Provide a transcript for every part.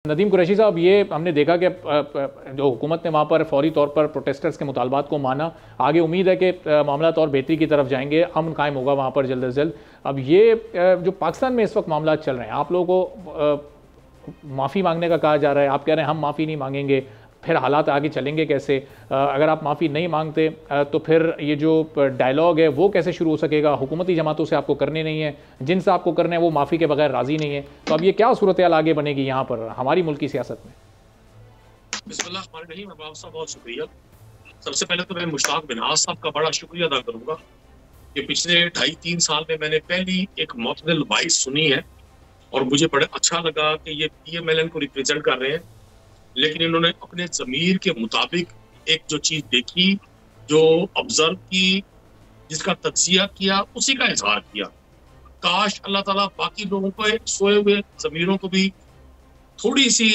नदीम कुरैशी साहब, ये हमने देखा कि जो हुकूमत ने वहाँ पर फौरी तौर पर प्रोटेस्टर्स के मुतालबात को माना। आगे उम्मीद है कि मामला और बेहतरी की तरफ जाएंगे, अमन कायम होगा वहाँ पर जल्द से जल्द। अब ये जो पाकिस्तान में इस वक्त मामला चल रहे हैं, आप लोगों को माफ़ी मांगने का कहा जा रहा है, आप कह रहे हैं हम माफ़ी नहीं मांगेंगे, फिर हालात आगे चलेंगे कैसे? अगर आप माफ़ी नहीं मांगते तो फिर ये जो डायलॉग है वो कैसे शुरू हो सकेगा? हुकूमती जमातों से आपको करने नहीं है, जिनसे आपको करने हैं वो माफ़ी के बगैर राज़ी नहीं है, तो अब ये क्या सूरत हाल आगे बनेगी यहाँ पर हमारी मुल्क की सियासत में? बहुत शुक्रिया। सबसे पहले तो मैं मुश्ताक बिनहास साहब का बड़ा शुक्रिया अदा करूंगा कि पिछले 2.5-3 साल में मैंने पहली एक मुतदिल वॉइस सुनी है और मुझे बड़ा अच्छा लगा कि ये पीएमएलएन को रिप्रेजेंट कर रहे हैं, लेकिन इन्होंने अपने ज़मीर के मुताबिक एक जो चीज देखी, जो ऑब्जर्व की, जिसका तज्जिया किया, उसी का इजहार किया। काश अल्लाह ताला बाकी लोगों को सोए हुए ज़मीरों को भी थोड़ी सी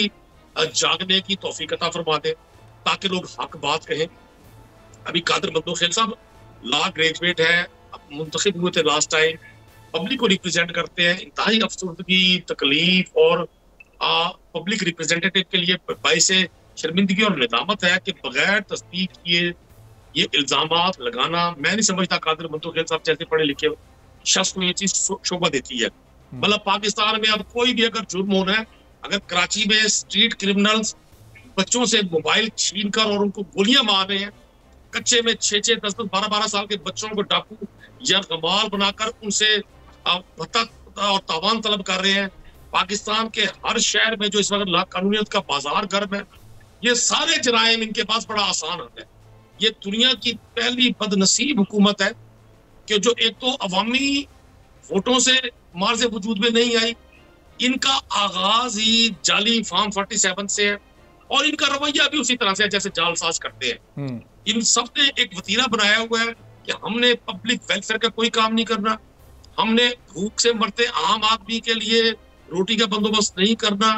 जागने की तौफीक अता फरमा दे ताकि लोग हक बात कहें। अभी कादर मंदोखेल साहब लॉ ग्रेजुएट है, मुंतखब हुए थे लास्ट टाइम, पब्लिक को रिप्रेजेंट करते हैं। इंतहाई अफसरदगी, तकलीफ और पब्लिक रिप्रेजेंटेटिव के लिए बाइस शर्मिंदगी और निदामत है कि बगैर तस्दीक किए ये इल्जामात लगाना, मैं नहीं समझता कादर मंदोखेल साहब जैसे पढ़े लिखे शख्स को ये चीज शोभा देती है। मतलब पाकिस्तान में अब कोई भी अगर जुर्म होना है, अगर कराची में स्ट्रीट क्रिमिनल्स बच्चों से मोबाइल छीन कर और उनको गोलियां मार रहे हैं, कच्चे में 6-6, 10-10, 12-12 साल के बच्चों को डाकू या गमाल बनाकर उनसे भत्ता और तावान तलब कर रहे हैं। पाकिस्तान के हर शहर में जो इस वक्त लाकानूनियत का बाजार गर्म है, ये सारे जराइम इनके पास बड़ा आसान है। ये दुनिया की पहली बदनसीब हुकूमत है कि जो एक तो अवामी वोटों से मार्ज वजूद में नहीं आई, इनका आगाज ही जाली फॉर्म 47 से है और इनका रवैया भी उसी तरह से है जैसे जालसाज करते हैं। इन सब ने एक वतीरा बनाया हुआ है कि हमने पब्लिक वेलफेयर का कोई काम नहीं करना, हमने भूख से मरते आम आदमी के लिए रोटी का बंदोबस्त नहीं करना,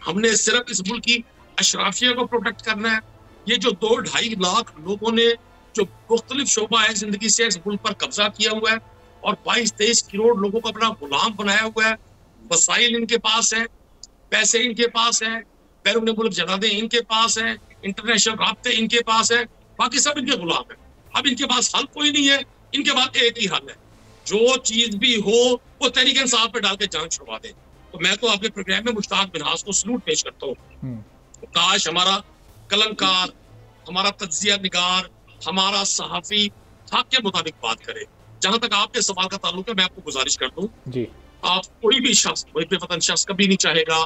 हमने सिर्फ इस मुल्क की अशराफिया को प्रोटेक्ट करना है। ये जो 2-2.5 लाख लोगों ने जो मुख्तलिफ शोबा है जिंदगी से इस मुल्क पर कब्जा किया हुआ है और 22-23 करोड़ लोगों को अपना गुलाम बनाया हुआ है, वसाइल इनके पास है, पैसे इनके पास है, बैरून मुल्क जनादे इनके पास है, इंटरनेशनल राब्ते इनके पास है, बाकी सब इनके गुलाम है। अब इनके पास हल कोई नहीं है, इनके पास एक ही हल है, जो चीज भी हो वो तहरीक इंसाफ पे डाल के जान छुड़वा दे। तो मैं तो आपके प्रोग्राम में मुश्ताक बिनहास को सलूट पेश करता हूँ। काश हमारा कलमकार, हमारा तज्जिया निगार, हमारा सहाफी हक के मुताबिक बात करे। जहां तक आपके सवाल का ताल्लुक है, मैं आपको गुजारिश कर दूं, आप कोई भी शख्स, कोई बेवतन शख्स कभी नहीं चाहेगा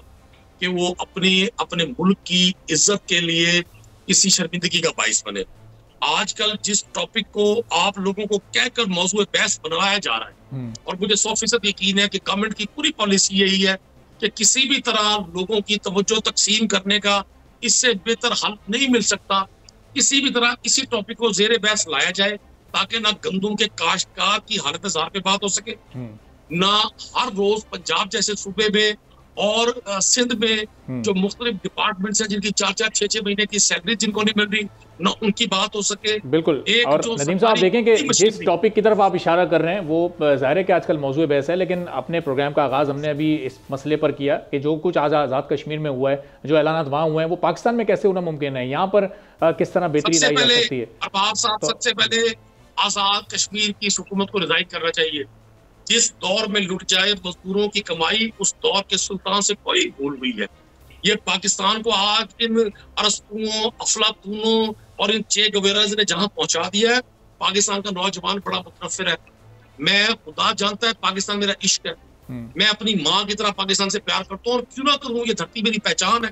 कि वो अपने मुल्क की इज्जत के लिए किसी शर्मिंदगी का बाइस बने। आजकल जिस टॉपिक को आप लोगों को कहकर मौजूद बहस बनाया जा रहा है, और मुझे 100% यकीन है कि गवर्नमेंट की पूरी पॉलिसी यही है कि किसी भी तरह लोगों की तवज्जो तकसीम करने का इससे बेहतर हल नहीं मिल सकता। किसी भी तरह इसी टॉपिक को जेरे बहस लाया जाए ताकि ना गंदम के काश्तकार की हालत ज़ार पे बात हो सके, ना हर रोज पंजाब जैसे सूबे में और सिंध में जो मुख्तलिफ डिपार्टमेंट्स हैं जिनकी 4-4, 6-6 महीने की सैलरी जिनको नहीं मिल रही, ना उनकी बात हो सके। बिल्कुल। और नदीम साहब, देखें कि जिस टॉपिक की तरफ आप इशारा कर रहे हैं वो ज़ाहिर है कि आजकल मौजूद बहस है, लेकिन अपने प्रोग्राम का आगाज़ हमने अभी इस मसले पर किया कि जो कुछ आज़ाद कश्मीर में हुआ है, जो ऐलानात वहाँ हुए हैं, वो पाकिस्तान में कैसे होना मुमकिन है? यहाँ पर किस तरह बेहतरी लाई जा सकती है? अरबाब साहब, सबसे पहले आज़ाद कश्मीर की हुकूमत को रिजाइन करना चाहिए। जिस दौर में लुट जाए मजदूरों की कमाई, उस दौर के सुल्तान से कोई भूल हुई है। ये पाकिस्तान को आज इन अरस्तुओं, अफलातूनों और इन चे गवेराज ने जहां पहुंचा दिया है, पाकिस्तान का नौजवान बड़ा मुतनफिर है। मैं खुदा जानता है पाकिस्तान मेरा इश्क है, मैं अपनी माँ की तरह पाकिस्तान से प्यार करता हूँ और क्यों ना करूँ, ये धरती मेरी पहचान है।